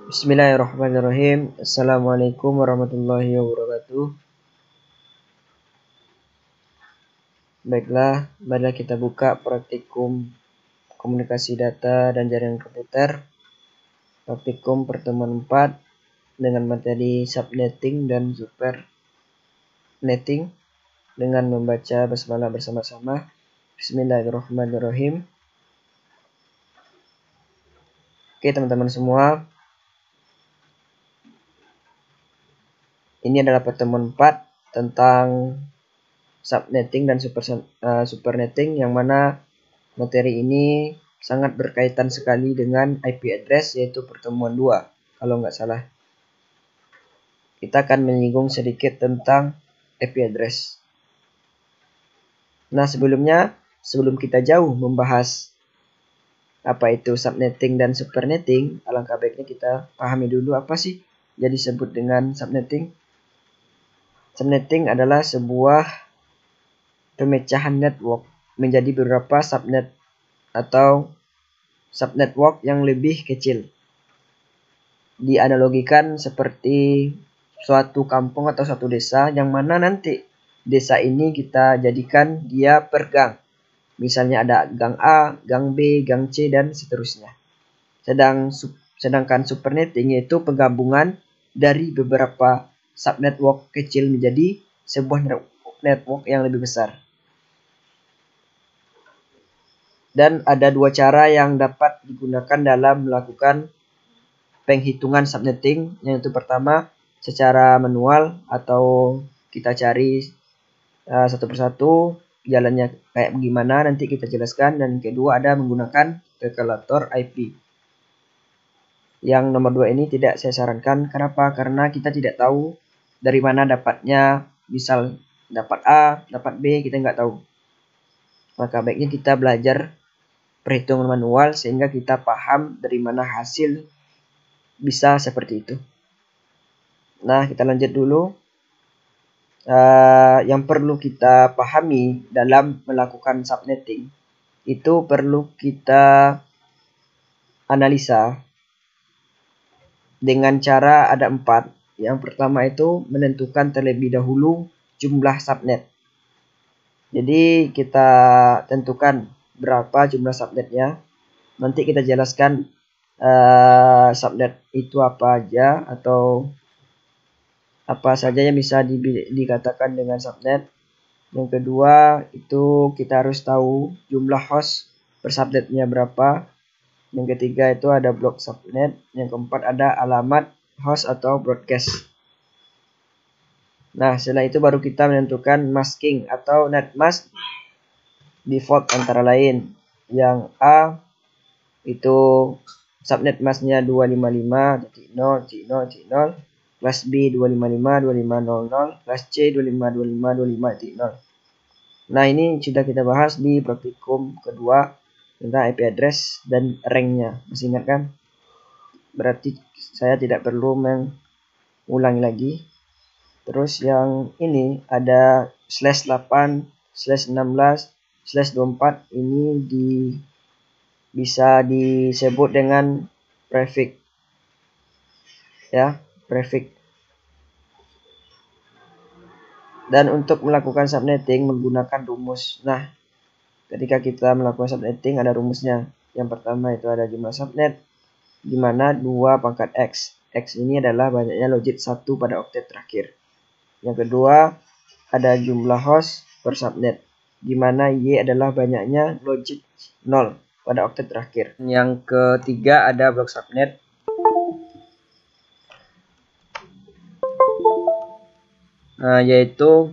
Bismillahirrahmanirrahim. Assalamualaikum warahmatullahi wabarakatuh. Baiklah, marilah kita buka praktikum komunikasi data dan jaringan komputer. Praktikum pertemuan 4 dengan materi subnetting dan supernetting dengan membaca basmalah bersama-sama. Bismillahirrahmanirrahim. Oke, teman-teman semua. Ini adalah pertemuan 4 tentang subnetting dan supernetting, yang mana materi ini sangat berkaitan sekali dengan IP address, yaitu pertemuan 2 kalau nggak salah. Kita akan menyinggung sedikit tentang IP address. Nah, sebelum kita jauh membahas apa itu subnetting dan supernetting, alangkah baiknya kita pahami dulu apa sih yang disebut dengan subnetting. Subnetting adalah sebuah pemecahan network menjadi beberapa subnet atau subnetwork yang lebih kecil. Dianalogikan seperti suatu kampung atau suatu desa, yang mana nanti desa ini kita jadikan dia per gang. Misalnya ada gang A, gang B, gang C, dan seterusnya. Sedangkan supernetting yaitu penggabungan dari beberapa subnetwork kecil menjadi sebuah network yang lebih besar. Dan ada dua cara yang dapat digunakan dalam melakukan penghitungan subnetting, yaitu pertama secara manual atau kita cari satu persatu jalannya kayak bagaimana, nanti kita jelaskan. Dan kedua ada menggunakan kalkulator IP. Yang nomor 2 ini tidak saya sarankan. Kenapa? Karena kita tidak tahu dari mana dapatnya. Misal dapat A, dapat B, kita nggak tahu. Maka baiknya kita belajar perhitungan manual sehingga kita paham dari mana hasil bisa seperti itu. Nah, kita lanjut dulu. Yang perlu kita pahami dalam melakukan subnetting itu perlu kita analisa dengan cara ada 4. Yang pertama itu menentukan terlebih dahulu jumlah subnet. Jadi kita tentukan berapa jumlah subnetnya. Nanti kita jelaskan subnet itu apa aja atau apa saja yang bisa dikatakan dengan subnet. Yang kedua itu kita harus tahu jumlah host per subnetnya berapa. Yang ketiga itu ada blok subnet. Yang keempat ada alamat host atau broadcast. Nah, setelah itu baru kita menentukan masking atau net mask default antara lain. Yang A itu subnet masknya 255.0.0.0, kelas B 255.25.00, kelas C 255.25.25.0. Nah, ini sudah kita bahas di praktikum kedua tentang IP address dan ranknya. Masih ingat kan? Berarti saya tidak perlu mengulangi lagi. Terus yang ini ada /8, /16, /24. Ini bisa disebut dengan prefix. Ya, prefix. Dan untuk melakukan subnetting menggunakan rumus. Nah, ketika kita melakukan subnetting ada rumusnya. Yang pertama itu ada jumlah subnet, di mana 2 pangkat X. X ini adalah banyaknya logit 1 pada oktet terakhir. Yang kedua ada jumlah host per subnet, di mana Y adalah banyaknya logit 0 pada oktet terakhir. Yang ketiga ada blok subnet, yaitu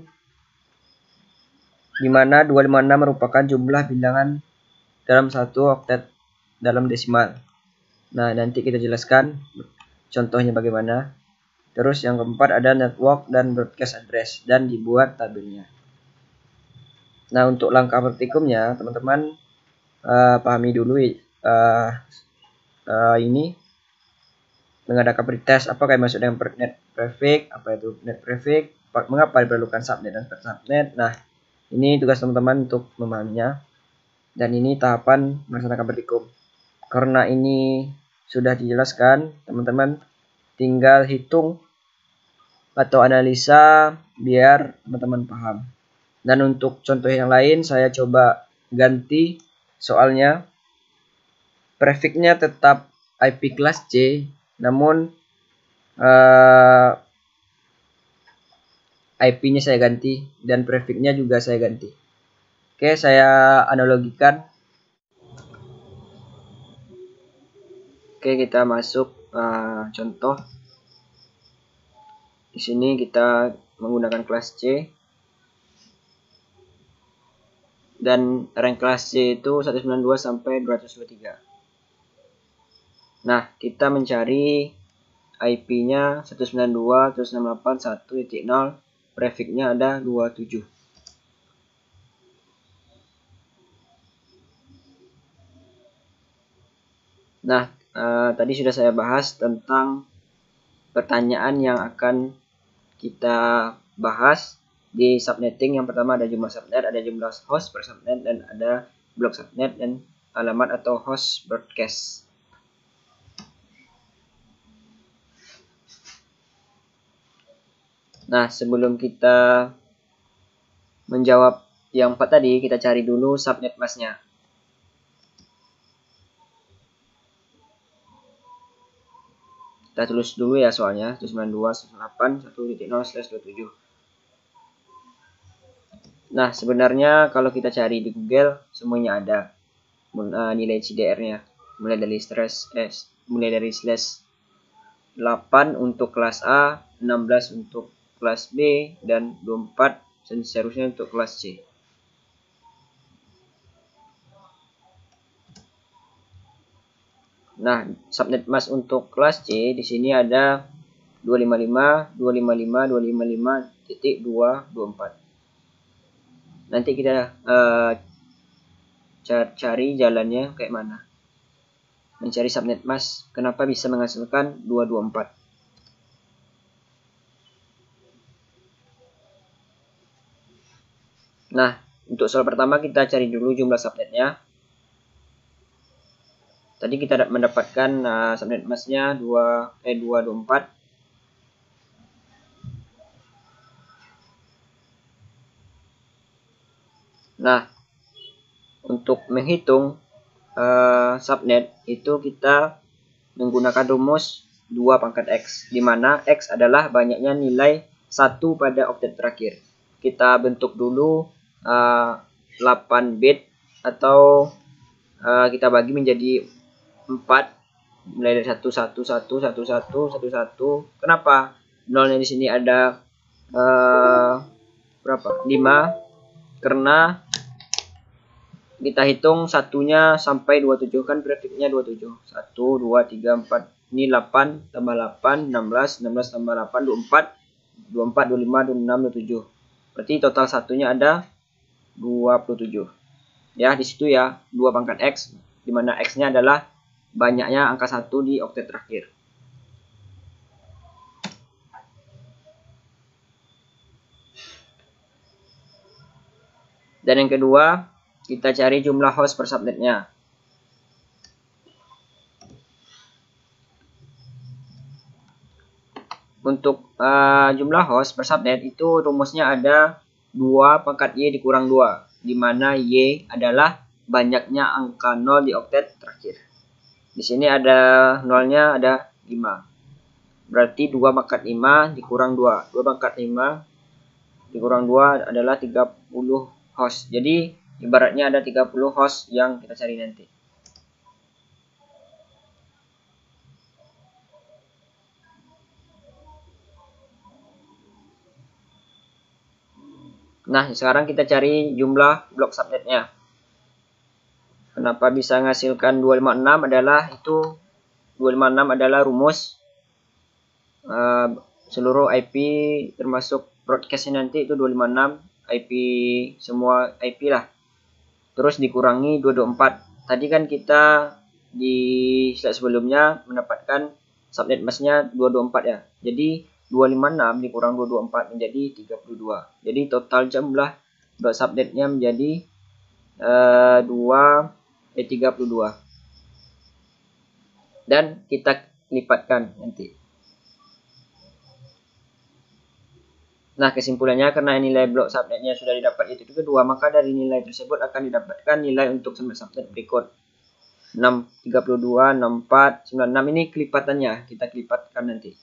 di mana 256 merupakan jumlah bilangan dalam satu oktet dalam desimal. Nah, nanti kita jelaskan contohnya bagaimana. Terus yang keempat ada network dan broadcast address dan dibuat tabelnya. Nah, untuk langkah praktikumnya teman-teman pahami dulu ini mengadakan pretest apa kayak maksud dengan net prefix, apa itu net prefix, mengapa diperlukan subnet dan subnet. Nah, ini tugas teman-teman untuk memahaminya, dan ini tahapan melaksanakan praktikum. Karena ini sudah dijelaskan, teman-teman tinggal hitung atau analisa biar teman-teman paham. Dan untuk contoh yang lain saya coba ganti soalnya. Prefixnya tetap IP kelas C, namun IP-nya saya ganti dan prefixnya juga saya ganti. Oke, saya analogikan. Oke, kita masuk contoh. Di sini kita menggunakan kelas C. Dan rank kelas C itu 192 sampai 223. Nah, kita mencari IP-nya 192.168.1.0, prefixnya ada 27. Nah, tadi sudah saya bahas tentang pertanyaan yang akan kita bahas di subnetting. Yang pertama ada jumlah subnet, ada jumlah host per subnet, dan ada blok subnet dan alamat atau host broadcast. Nah, sebelum kita menjawab yang 4 tadi, kita cari dulu subnet masknya. Kita tulis dulu ya soalnya 192.168.1.0/27. Nah, sebenarnya kalau kita cari di Google semuanya ada nilai CDR-nya. Mulai dari slash 8 untuk kelas A, 16 untuk kelas B, dan 24 dan seterusnya untuk kelas C. Nah, subnet mask untuk kelas C di sini ada 255, 255, 255.224. Nanti kita cari jalannya kayak mana. Mencari subnet mask, kenapa bisa menghasilkan 224. Nah, untuk soal pertama kita cari dulu jumlah subnetnya. Tadi kita mendapatkan subnet masknya 224. Nah, untuk menghitung subnet itu kita menggunakan rumus 2 pangkat X, di mana X adalah banyaknya nilai 1 pada oktet terakhir. Kita bentuk dulu 8 bit atau kita bagi menjadi 4, mulai dari 1, 1, 1, 1, 1, 1, 1. Kenapa nolnya di sini ada berapa? 5, karena kita hitung satunya sampai 27, kan prefixnya 27. 1, 2, 3, 4. Ini 8 tambah 8, 16, 16 tambah 8, 24, 24, 25, 26, 27. Berarti total satunya ada 27. Ya, di situ ya, 2 pangkat X, di mana X-nya adalah banyaknya angka 1 di oktet terakhir. Dan yang kedua, kita cari jumlah host per subnetnya. Untuk jumlah host per subnet itu rumusnya ada 2 pangkat Y dikurang 2, di mana Y adalah banyaknya angka 0 di oktet terakhir. Di sini ada nolnya ada 5. Berarti 2 pangkat 5 dikurang 2. 2 pangkat 5 dikurang 2 adalah 30 host. Jadi ibaratnya ada 30 host yang kita cari nanti. Nah, sekarang kita cari jumlah blok subnetnya. Kenapa bisa menghasilkan 256 adalah 256 adalah rumus seluruh IP termasuk broadcastnya nanti itu 256 IP, semua IP lah. Terus dikurangi 224. Tadi kan kita di slide sebelumnya mendapatkan subnet masknya 224 ya. Jadi 256 dikurang 224 menjadi 32. Jadi total jumlah blok subnetnya menjadi 32. dan kita lipatkan nanti. Nah, kesimpulannya karena nilai blok subnetnya sudah didapat itu kedua, maka dari nilai tersebut akan didapatkan nilai untuk subnet berikut. 632, 64, 96 ini kelipatannya, kita kelipatkan nanti.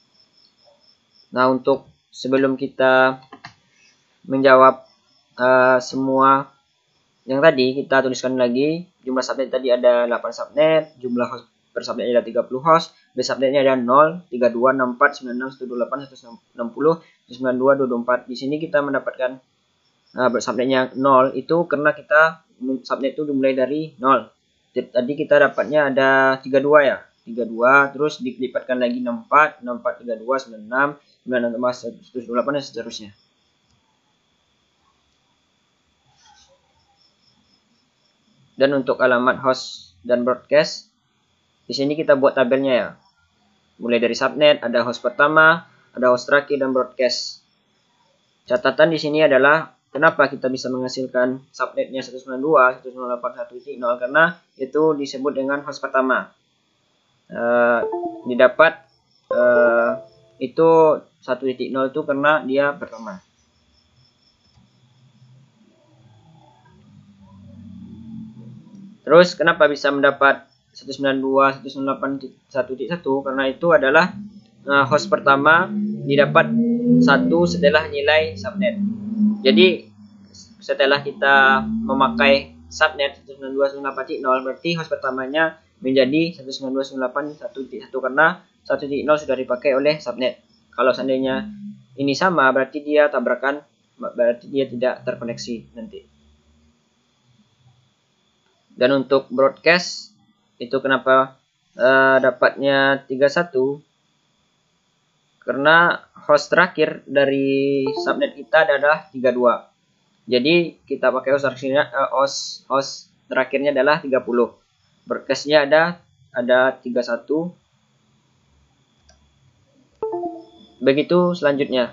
Nah, untuk sebelum kita menjawab semua yang tadi, kita tuliskan lagi jumlah subnet tadi ada 8 subnet, jumlah host per subnetnya ada 30 host, base subnetnya ada 0, 32, 64, 96, 128, 160, 92, 224. Di sini kita mendapatkan subnetnya 0 itu karena kita subnet itu dimulai dari 0. Tadi kita dapatnya ada 32 ya. 32 terus dilipatkan lagi 64, 64, 32, 96, 96, 128 dan seterusnya. Dan untuk alamat host dan broadcast, di sini kita buat tabelnya ya. Mulai dari subnet, ada host pertama, ada host terakhir dan broadcast. Catatan di sini adalah kenapa kita bisa menghasilkan subnetnya 192, 128, 1.0 karena itu disebut dengan host pertama. Didapat itu 1.0 itu karena dia pertama. Terus kenapa bisa mendapat 192, 198, 1.1 karena itu adalah host pertama didapat 1 setelah nilai subnet. Jadi setelah kita memakai subnet 192.168.0 berarti host pertamanya menjadi 192.168.1.1 karena 1.0 sudah dipakai oleh subnet. Kalau seandainya ini sama berarti dia tabrakan, berarti dia tidak terkoneksi nanti. Dan untuk broadcast itu kenapa dapatnya 31 karena host terakhir dari subnet kita adalah 32. Jadi kita pakai host terakhirnya adalah 30. Broadcastnya ada 31. Begitu selanjutnya.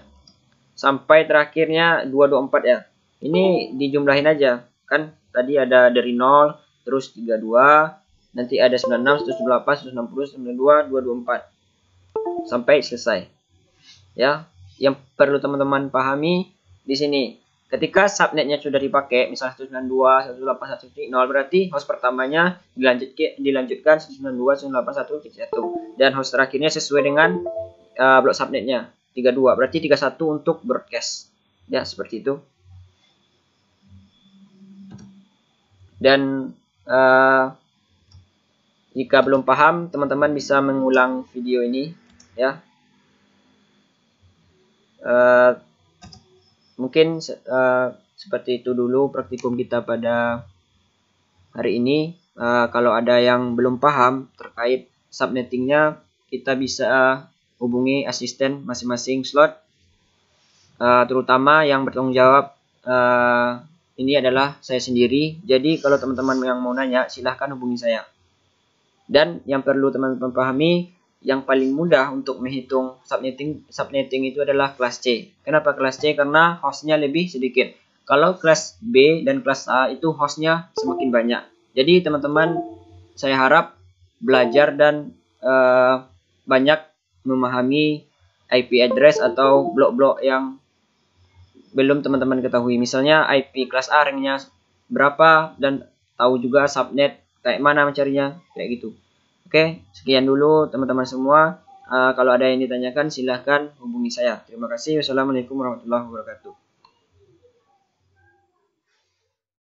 Sampai terakhirnya 224 ya. Ini dijumlahin aja. Kan tadi ada dari 0, terus 32, nanti ada 96, 128, 160, 92, 224. Sampai selesai. Ya, yang perlu teman-teman pahami di sini. Ketika subnetnya sudah dipakai, misalnya 192, 128, 1.0, berarti host pertamanya dilanjutkan 192, 128, 1.1 dan host terakhirnya sesuai dengan blok subnetnya 32. Berarti 31 untuk broadcast. Ya, seperti itu. Dan jika belum paham, teman-teman bisa mengulang video ini ya. Mungkin seperti itu dulu praktikum kita pada hari ini. Kalau ada yang belum paham terkait subnettingnya, kita bisa hubungi asisten masing-masing slot, terutama yang bertanggung jawab ini adalah saya sendiri. Jadi kalau teman-teman yang mau nanya silahkan hubungi saya. Dan yang perlu teman-teman pahami, yang paling mudah untuk menghitung subnetting itu adalah kelas C. Kenapa kelas C? Karena hostnya lebih sedikit. Kalau kelas B dan kelas A itu hostnya semakin banyak. Jadi teman-teman saya harap belajar dan banyak memahami IP address atau blok-blok yang belum teman-teman ketahui. Misalnya IP kelas A ranknya berapa dan tahu juga subnet kayak mana mencarinya, kayak gitu. Oke, sekian dulu teman-teman semua. Kalau ada yang ditanyakan silahkan hubungi saya. Terima kasih. Wassalamualaikum warahmatullahi wabarakatuh.